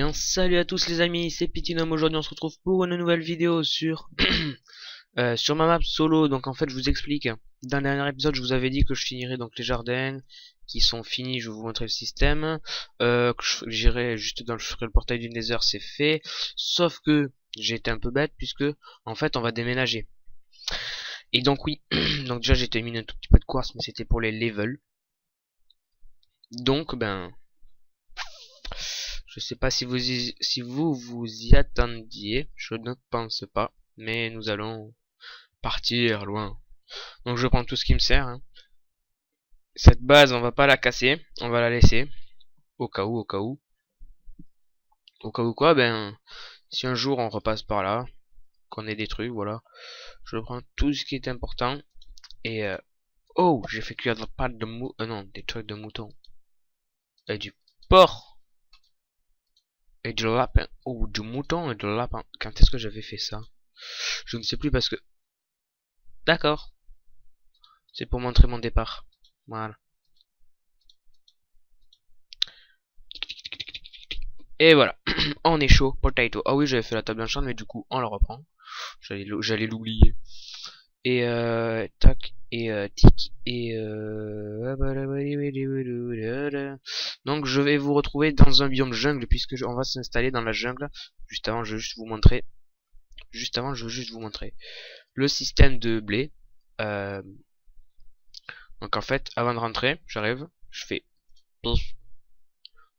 bien, salut à tous les amis, c'est Pitinum. Aujourd'hui on se retrouve pour une nouvelle vidéo sur sur ma map solo. Donc en fait je vous explique. Dans le dernier épisode je vous avais dit que je finirais donc les jardins qui sont finis, je vais vous montrer le système. Que j'irai juste je ferai le portail du Nether, c'est fait. Sauf que j'ai été un peu bête puisque en fait on va déménager. Et donc oui, donc déjà j'ai terminé un tout petit peu de quartz mais c'était pour les levels. Donc ben je sais pas si vous y attendiez, je ne pense pas, mais nous allons partir loin. Donc je prends tout ce qui me sert, hein. Cette base, on va pas la casser, on va la laisser au cas où, au cas où quoi, ben si un jour on repasse par là, qu'on ait des trucs, voilà. Je prends tout ce qui est important et oh, j'ai fait cuire pas de non, des trucs de mouton et du porc et du lapin, oh, du mouton et du lapin. Quand est-ce que j'avais fait ça? Je ne sais plus parce que d'accord. C'est pour montrer mon départ. Voilà. Et voilà. On est chaud. Potato. Ah oui, j'avais fait la table enchant, mais du coup, on la reprend. J'allais l'oublier. Et tac. Et tic. Et donc je vais vous retrouver dans un biome jungle puisque on va s'installer dans la jungle. Juste avant, je veux juste vous montrer. Le système de blé. Euh, donc en fait, avant de rentrer, j'arrive, je fais pouf.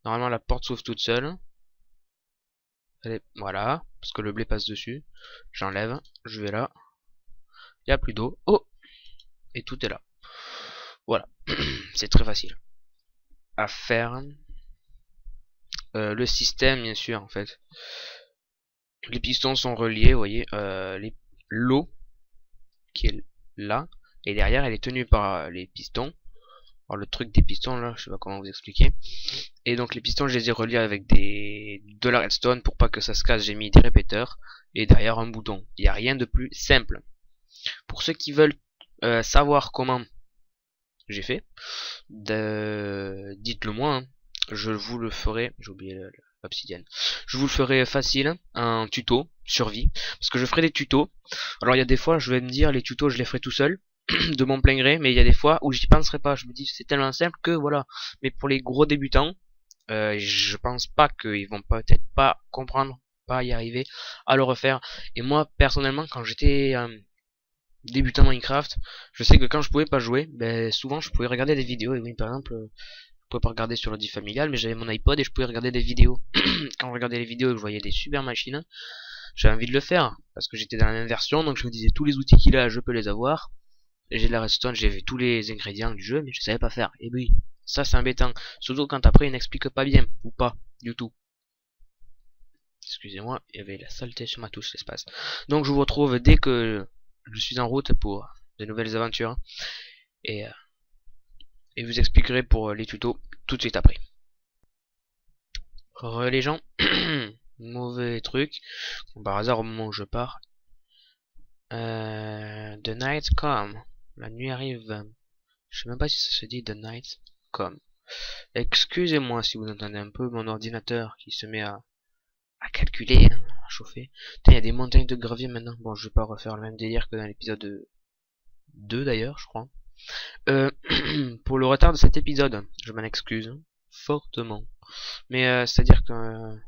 Normalement la porte s'ouvre toute seule. Allez, voilà, parce que le blé passe dessus. J'enlève, je vais là. Il n'y a plus d'eau. Oh, et tout est là. Voilà, c'est très facile à faire. Le système, bien sûr, en fait. Les pistons sont reliés, vous voyez. L'eau qui est là. Et derrière, elle est tenue par les pistons. Alors le truc des pistons, là, je sais pas comment vous expliquer. Et donc les pistons, je les ai reliés avec de la redstone pour pas que ça se casse. J'ai mis des répéteurs et derrière un bouton. Il n'y a rien de plus simple. Pour ceux qui veulent savoir comment j'ai fait, dites-le moi, hein. Je vous le ferai. J'ai oublié l'obsidienne. Je vous le ferai facile, un tuto survie, parce que je ferai des tutos. Alors il y a des fois, je vais me dire les tutos, je les ferai tout seul de mon plein gré, mais il y a des fois où j'y penserai pas. Je me dis c'est tellement simple que voilà. Mais pour les gros débutants, je pense pas qu'ils vont peut-être pas comprendre, pas y arriver à le refaire. Et moi personnellement, quand j'étais débutant Minecraft, je sais que quand je pouvais pas jouer, ben souvent je pouvais regarder des vidéos. Et oui, par exemple, je pouvais pas regarder sur l'ordi familial, mais j'avais mon iPod et je pouvais regarder des vidéos. Quand je regardais les vidéos et que je voyais des super machines, j'avais envie de le faire parce que j'étais dans la même version, donc je me disais tous les outils qu'il a, je peux les avoir. J'ai de la redstone, j'avais tous les ingrédients du jeu, mais je savais pas faire. Et oui, ça c'est embêtant, surtout quand après il n'explique pas bien ou pas du tout. Excusez-moi, il y avait la saleté sur ma touche l'espace. Donc je vous retrouve dès que je suis en route pour de nouvelles aventures et, euh, et vous expliquerai pour les tutos tout de suite après. Les gens, mauvais truc. Bon, par hasard au moment où je pars, the night come, la nuit arrive. Je sais même pas si ça se dit the night come. Excusez-moi si vous entendez un peu mon ordinateur qui se met à calculer, hein, à chauffer. Il y a des montagnes de gravier maintenant. Bon, je vais pas refaire le même délire que dans l'épisode 2 d'ailleurs, je crois. Pour le retard de cet épisode, je m'en excuse fortement. Mais c'est-à-dire que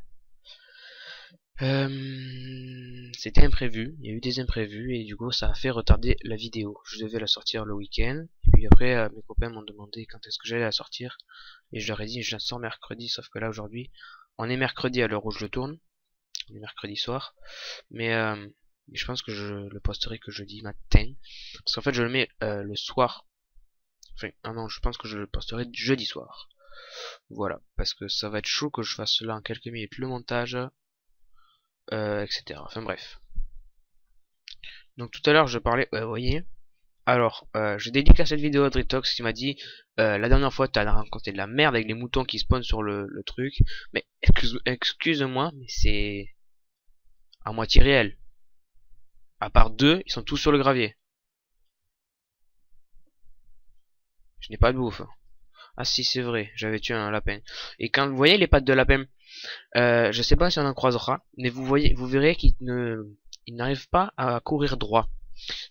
c'était imprévu, il y a eu des imprévus et du coup ça a fait retarder la vidéo. Je devais la sortir le week-end et puis après mes copains m'ont demandé quand est-ce que j'allais la sortir et je leur ai dit je la sors mercredi, sauf que là aujourd'hui on est mercredi à l'heure où je le tourne, on est mercredi soir, mais je pense que je le posterai que jeudi matin parce qu'en fait je le mets le soir. Enfin, ah non, je pense que je le posterai jeudi soir. Voilà, parce que ça va être chaud que je fasse là en quelques minutes le montage, etc. Enfin bref. Donc tout à l'heure je parlais, vous voyez. Alors, j'ai dédié cette vidéo à Dritox qui m'a dit la dernière fois t'as rencontré de la merde avec les moutons qui spawnent sur le truc. Mais excuse-moi, mais c'est à moitié réel. À part deux, ils sont tous sur le gravier. Je n'ai pas de bouffe. Ah si c'est vrai, j'avais tué un lapin. Et quand vous voyez les pattes de lapin, Je sais pas si on en croisera, mais vous verrez qu'il il n'arrive pas à courir droit.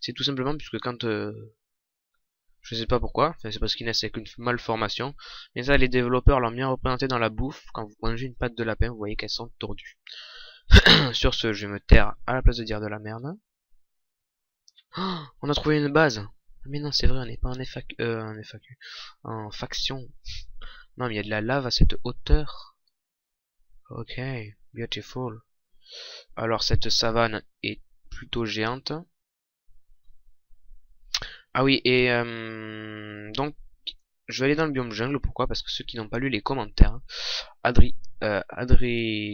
C'est tout simplement puisque quand je sais pas pourquoi, enfin, c'est parce qu'il naissent avec une malformation, mais ça les développeurs l'ont bien représenté dans la bouffe. Quand vous mangez une patte de lapin, vous voyez qu'elles sont tordues. Sur ce, je vais me taire à la place de dire de la merde. Oh, on a trouvé une base. Mais non, c'est vrai, on n'est pas en faction. Non, mais il y a de la lave à cette hauteur. Ok, beautiful. Alors cette savane est plutôt géante. Ah oui, et donc je vais aller dans le biome jungle. Pourquoi? Parce que ceux qui n'ont pas lu les commentaires, Adri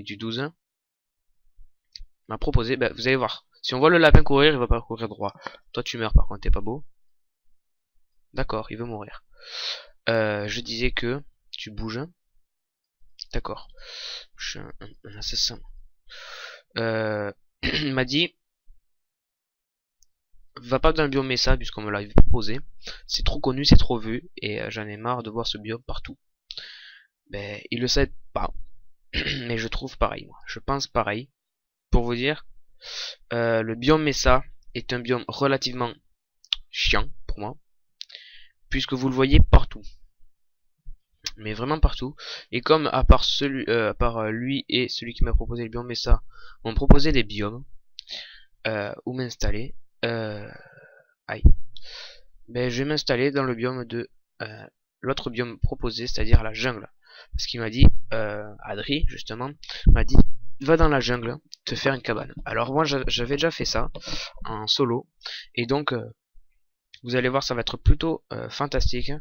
du 12 m'a proposé, bah, vous allez voir, si on voit le lapin courir, il va pas courir droit. Toi tu meurs par contre, t'es pas beau. D'accord, il veut mourir. Je disais que tu bouges. D'accord. Je suis un assassin. Il m'a dit, va pas dans le biome Mesa puisqu'on me l'a proposé. C'est trop connu, c'est trop vu et j'en ai marre de voir ce biome partout. Ben, il le sait pas, mais je trouve pareil. Moi. Je pense pareil. Pour vous dire, le biome Mesa est un biome relativement chiant pour moi, puisque vous le voyez partout. Mais vraiment partout. Et comme à part lui et celui qui m'a proposé le biome Mesa m'ont proposé des biomes où m'installer, aïe. Ben je vais m'installer dans le biome de l'autre biome proposé, c'est-à-dire la jungle. Parce qu'il m'a dit, Adri justement, m'a dit, va dans la jungle te faire une cabane. Alors moi j'avais déjà fait ça en solo, et donc vous allez voir ça va être plutôt fantastique.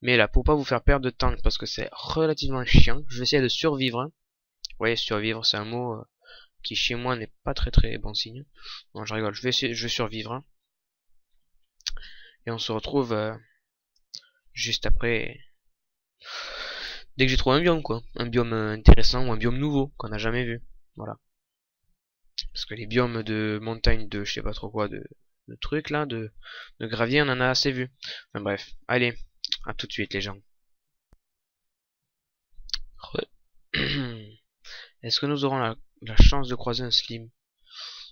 Mais là pour pas vous faire perdre de temps parce que c'est relativement chiant, je vais essayer de survivre. Vous voyez, survivre c'est un mot qui chez moi n'est pas très bon signe. Non je rigole, je vais survivre. Et on se retrouve juste après. Dès que j'ai trouvé un biome quoi. Un biome intéressant ou un biome nouveau qu'on n'a jamais vu. Voilà. Parce que les biomes de montagne de je sais pas trop quoi de trucs là, de gravier, on en a assez vu. Enfin bref, allez, à tout de suite les gens. Est-ce que nous aurons la chance de croiser un slim?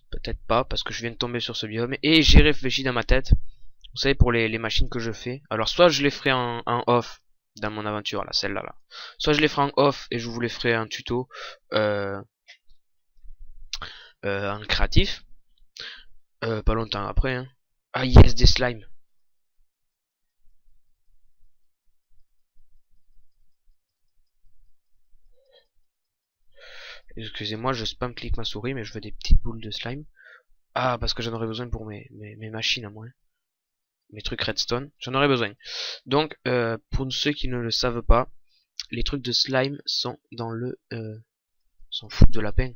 Peut-être pas, parce que je viens de tomber sur ce biome. Et j'ai réfléchi dans ma tête. Vous savez, pour les machines que je fais. Alors, soit je les ferai en off, dans mon aventure, là, celle-là. Là. Soit je les ferai en off, et je vous les ferai un tuto en créatif. Pas longtemps après. Hein. Ah yes, des slimes. Excusez-moi, je spam clique ma souris, mais je veux des petites boules de slime. Ah, parce que j'en aurais besoin pour mes machines à moi. Mes trucs redstone, j'en aurais besoin. Donc, pour ceux qui ne le savent pas, les trucs de slime sont dans le... s'en fout de lapin.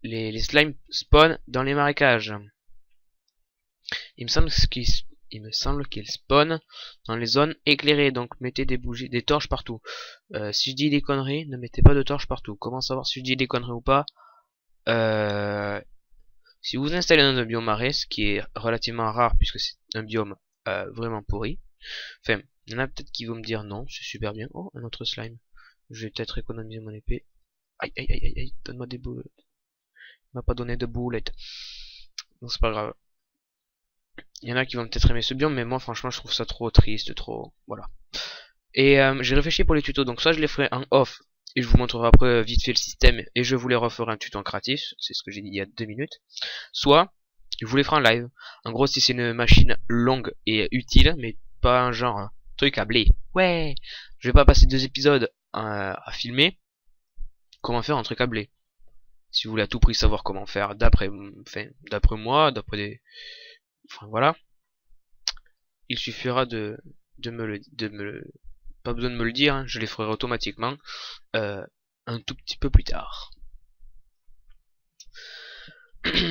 Les slimes spawn dans les marécages. Il me semble qu'ils spawnent dans les zones éclairées, donc mettez des bougies, des torches partout. Si je dis des conneries, ne mettez pas de torches partout. Comment savoir si je dis des conneries ou pas? Si vous installez dans un biome marais, ce qui est relativement rare puisque c'est un biome vraiment pourri. Enfin, il y en a peut-être qui vont me dire non, c'est super bien. Oh, un autre slime. Je vais peut-être économiser mon épée. Aïe, aïe, aïe, aïe, donne-moi des boules. Il m'a pas donné de boulettes. Non, c'est pas grave. Il y en a qui vont peut-être aimer ce biome, mais moi, franchement, je trouve ça trop triste, trop... Voilà. Et j'ai réfléchi pour les tutos, donc soit je les ferai en off, et je vous montrerai après vite fait le système, et je vous les referai un tuto en créatif, c'est ce que j'ai dit il y a 2 minutes. Soit, je vous les ferai en live. En gros, si c'est une machine longue et utile, mais pas un genre truc à blé. Ouais, je vais pas passer 2 épisodes à filmer comment faire un truc à blé. Si vous voulez à tout prix savoir comment faire d'après moi, d'après des... Enfin voilà. Il suffira de me le... Pas besoin de me le dire, hein, je les ferai automatiquement un tout petit peu plus tard.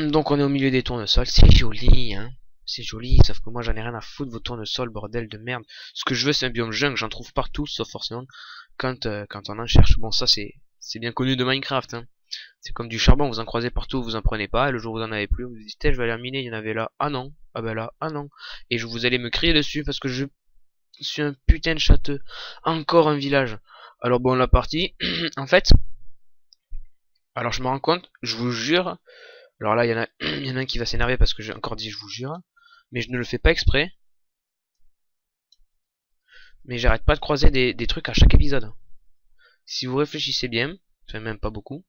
Donc on est au milieu des tournesols, c'est joli, hein. C'est joli, sauf que moi j'en ai rien à foutre de vos tournesols, bordel de merde. Ce que je veux c'est un biome jungle, j'en trouve partout, sauf forcément quand on en cherche. Bon ça c'est bien connu de Minecraft, hein. C'est comme du charbon, vous en croisez partout, vous en prenez pas, et le jour où vous en avez plus, vous vous dites, je vais aller en miner, il y en avait là, ah non, ah ben là, ah non. Et vous allez me crier dessus parce que je suis un putain de châteux. Encore un village. Alors bon la partie, en fait, Alors je me rends compte, je vous jure. Alors là, il y en a, il y en a un qui va s'énerver parce que j'ai encore dit je vous jure. Mais je ne le fais pas exprès. Mais j'arrête pas de croiser des trucs à chaque épisode. Si vous réfléchissez bien, enfin même pas beaucoup.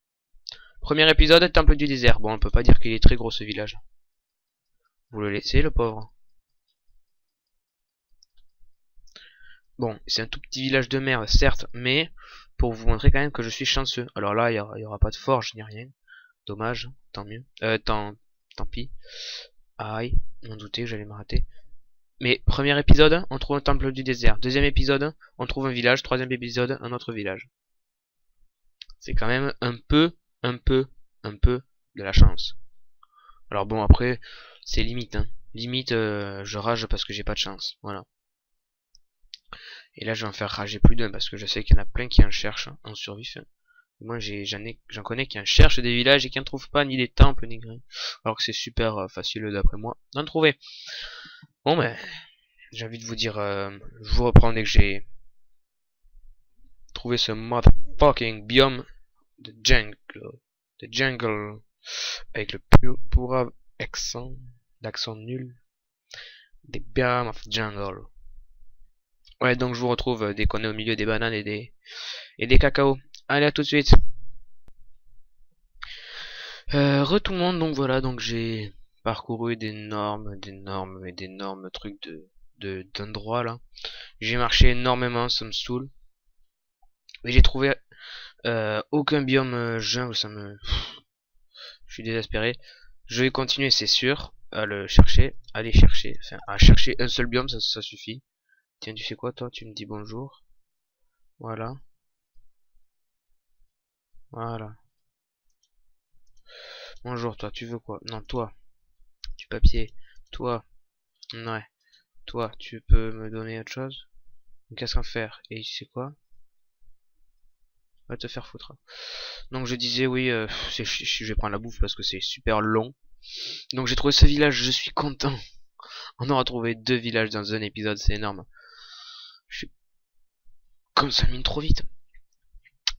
Premier épisode, Temple du désert. Bon, on peut pas dire qu'il est très gros ce village. Vous le laissez, le pauvre. Bon, c'est un tout petit village de merde, certes, mais pour vous montrer quand même que je suis chanceux. Alors là, il y aura pas de forge ni rien. Dommage, tant mieux. Tant pis. Aïe, on doutait que j'allais me rater. Mais premier épisode, on trouve un temple du désert. Deuxième épisode, on trouve un village. Troisième épisode, un autre village. C'est quand même un peu de la chance. Alors bon, après, c'est limite. Hein. Limite, je rage parce que j'ai pas de chance. Voilà. Et là, je vais en faire rager plus d'un parce que je sais qu'il y en a plein qui en cherchent en survie. Moi, j'en connais qui en cherchent des villages et qui en trouvent pas ni des temples ni rien. Alors que c'est super facile d'après moi d'en trouver. Bon, ben, j'ai envie de vous dire, je vous reprends dès que j'ai trouvé ce motherfucking biome de jungle, avec le pour accent, l'accent nul, des biomes of jungle. Ouais, donc je vous retrouve dès qu'on est au milieu des bananes et des cacao. Allez, à tout de suite. Tout le monde, donc voilà, donc j'ai parcouru d'énormes trucs d'endroits là. J'ai marché énormément, ça me saoule. Et j'ai trouvé aucun biome jungle, ça me... Je suis désespéré. Je vais continuer, c'est sûr, à le chercher, enfin, à chercher un seul biome, ça suffit. Tiens, tu fais quoi toi? Tu me dis bonjour. Voilà. Voilà. Bonjour, toi, tu veux quoi? Non, toi, du papier. Toi, ouais. Toi, tu peux me donner autre chose? Qu'est-ce qu'on faire? Et tu sais quoi? Va te faire foutre. Donc je disais oui, je vais prendre la bouffe parce que c'est super long. Donc j'ai trouvé ce village, je suis content. On aura trouvé 2 villages dans un épisode, c'est énorme. Je suis comme ça mine trop vite.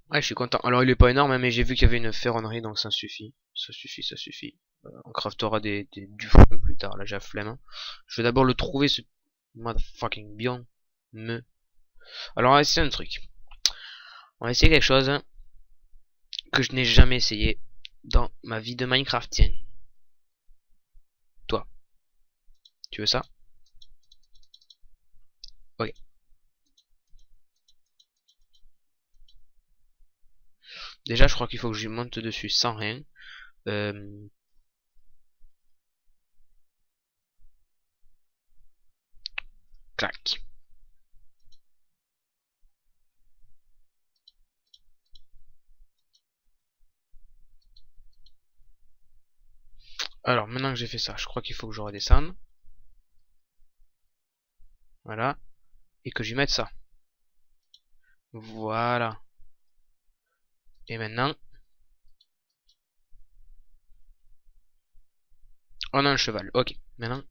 Ouais, je suis content. Alors il est pas énorme, hein, mais j'ai vu qu'il y avait une ferronnerie, donc ça suffit. Ça suffit. On craftera du frame plus tard, là j'ai la flemme. Je vais d'abord le trouver, ce motherfucking biome. Alors on va essayer un truc. On va essayer quelque chose que je n'ai jamais essayé dans ma vie de Minecraft. Tiens. Toi. Tu veux ça? Ok. Déjà, je crois qu'il faut que je monte dessus sans rien. Clac. Alors, maintenant que j'ai fait ça, je crois qu'il faut que je redescende. Voilà. Et que je mette ça. Voilà. Et maintenant, on a un cheval. Ok. Maintenant,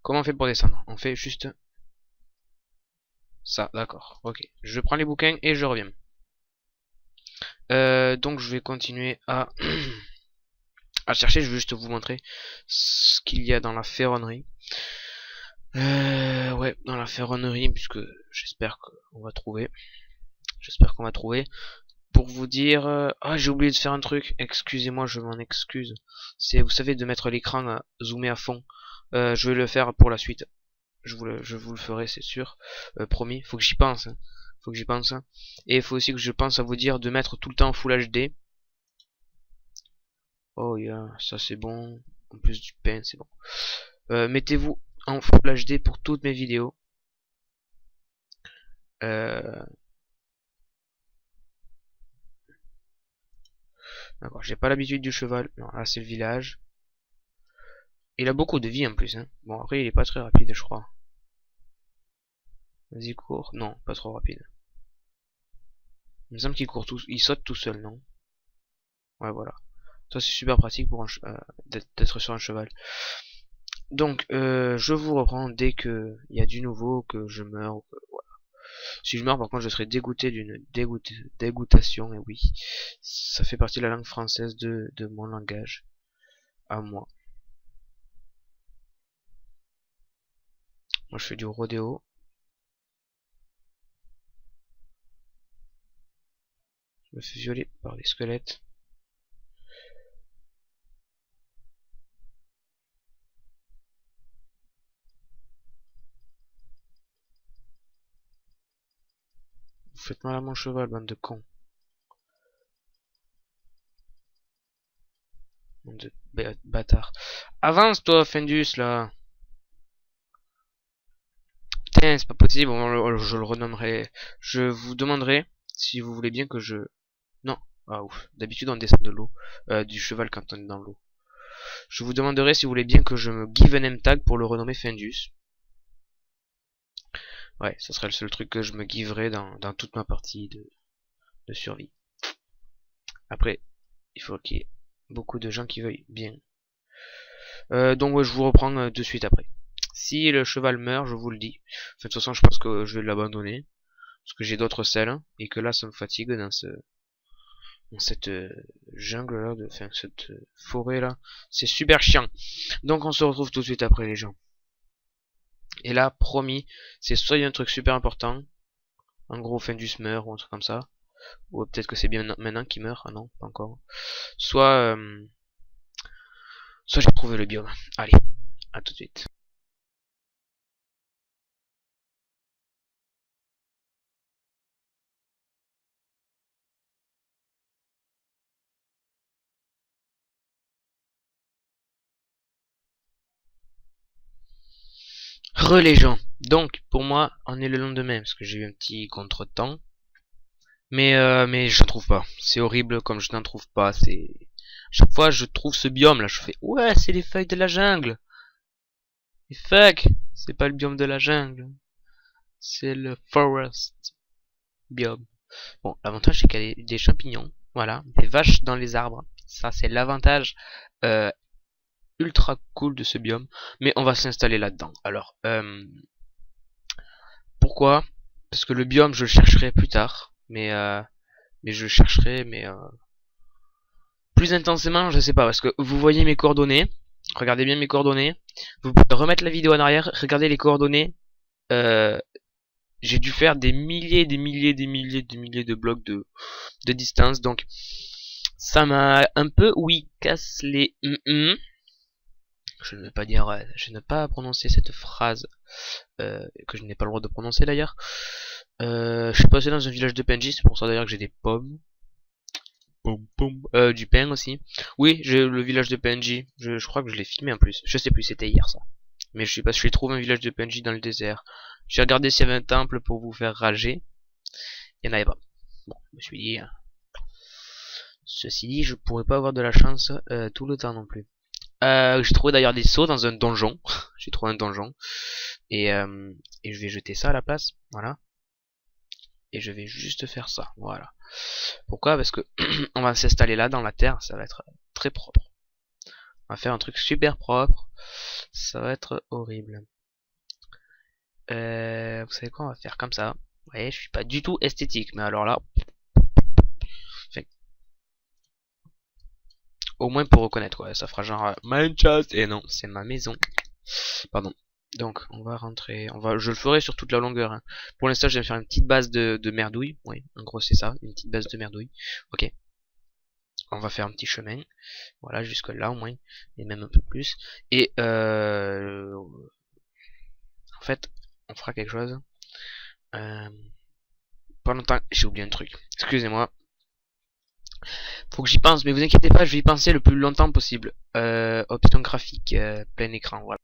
comment on fait pour descendre? On fait juste ça. D'accord. Ok. Je prends les bouquins et je reviens. Donc, je vais continuer à chercher. Je vais juste vous montrer ce qu'il y a dans la ferronnerie. Ouais, dans la ferronnerie, puisque j'espère qu'on va trouver. J'espère qu'on va trouver. Pour vous dire... Ah, j'ai oublié de faire un truc. Excusez-moi, je m'en excuse. C'est, vous savez, de mettre l'écran zoomé à fond. Je vais le faire pour la suite. Je vous le ferai, c'est sûr. Promis. Faut que j'y pense. Hein. Faut que j'y pense. Hein. Et il faut aussi que je pense à vous dire de mettre tout le temps en Full HD. Oh, yeah, ça c'est bon. En plus du pain, c'est bon. Mettez-vous en Full HD pour toutes mes vidéos. D'accord, j'ai pas l'habitude du cheval. Non, là c'est le village. Il a beaucoup de vie en plus. Hein. Bon, après il est pas très rapide, je crois. Vas-y, cours. Non, pas trop rapide. Il me semble qu'il court il saute tout seul, non? Ouais, voilà. Ça c'est super pratique pour d'être sur un cheval. Donc, je vous reprends dès que il y a du nouveau, que je meurs. Voilà. Si je meurs, par contre, je serai dégoûté d'une dégoûtation. Et oui, ça fait partie de la langue française de mon langage à moi. Moi, je fais du rodéo. Je me fais violer par les squelettes. Vous faites mal à mon cheval, bande de cons. Bande de bâtard. Avance, toi, Fendus, là. Putain, c'est pas possible, je le renommerai. Je vous demanderai si vous voulez bien que je... Non. Ah ouf. D'habitude, on descend de l'eau. Du cheval quand on est dans l'eau. Je vous demanderai si vous voulez bien que je me give un name tag pour le renommer Fendus. Ouais, ça serait le seul truc que je me giverais dans toute ma partie de survie. Après, il faut qu'il y ait beaucoup de gens qui veuillent bien. Donc ouais, je vous reprends de suite après. Si le cheval meurt, je vous le dis. Enfin, de toute façon, je pense que je vais l'abandonner. Parce que j'ai d'autres selles. Et que là, ça me fatigue dans cette jungle là, enfin cette forêt là. C'est super chiant. Donc on se retrouve tout de suite après les gens. Et là, promis, c'est soit il y a un truc super important. En gros, Fendus meurt ou un truc comme ça. Ou peut-être que c'est bien maintenant qu'il meurt. Ah non, pas encore. Soit j'ai trouvé le biome. Allez, à tout de suite. Les gens. Donc, pour moi, on est le lendemain, parce que j'ai eu un petit contretemps. Mais je n'en trouve pas. C'est horrible comme je n'en trouve pas. C'est chaque fois je trouve ce biome là, je fais ouais, c'est les feuilles de la jungle. Et fuck, c'est pas le biome de la jungle, c'est le forest biome. Bon, l'avantage c'est qu'il y a des champignons, voilà, des vaches dans les arbres. Ça c'est l'avantage ultra cool de ce biome. Mais on va s'installer là-dedans. Alors, pourquoi? Parce que le biome je le chercherai plus tard, mais je chercherai, plus intensément, je sais pas, parce que vous voyez mes coordonnées. Regardez bien mes coordonnées. Vous pouvez remettre la vidéo en arrière. Regardez les coordonnées. J'ai dû faire des milliers de blocs de distance. Donc, ça m'a un peu, oui, casse les... Je ne vais pas dire... Je ne vais pas prononcer cette phrase que je n'ai pas le droit de prononcer d'ailleurs. Je suis passé dans un village de PNJ. C'est pour ça d'ailleurs que j'ai des pommes. Du pain aussi. Oui, j'ai le village de PNJ. Je crois que je l'ai filmé en plus. Je sais plus, c'était hier ça. Mais je sais pas si je trouvé un village de PNJ dans le désert. J'ai regardé s'il y avait un temple pour vous faire rager. Il n'y en avait pas. Bon, je me suis dit... Ceci dit, je pourrais pas avoir de la chance tout le temps non plus. J'ai trouvé d'ailleurs des seaux dans un donjon. J'ai trouvé un donjon. Et je vais jeter ça à la place. Voilà. Et je vais juste faire ça. Voilà. Pourquoi? Parce que on va s'installer là dans la terre, ça va être très propre. On va faire un truc super propre. Ça va être horrible. Vous savez quoi? On va faire comme ça. Ouais, je suis pas du tout esthétique, mais alors là... Enfin, au moins pour reconnaître, ouais. Ça fera genre... Manchester. Et non, c'est ma maison. Pardon. Donc, on va rentrer... je le ferai sur toute la longueur. Hein. Pour l'instant, je vais faire une petite base de merdouille. Oui, en gros, c'est ça. Une petite base de merdouille. Ok. On va faire un petit chemin. Voilà, jusque là au moins. Et même un peu plus. Et en fait, on fera quelque chose. Pas longtemps, j'ai oublié un truc. Excusez-moi. Faut que j'y pense, mais vous inquiétez pas, je vais y penser le plus longtemps possible. Option graphique, plein écran, voilà.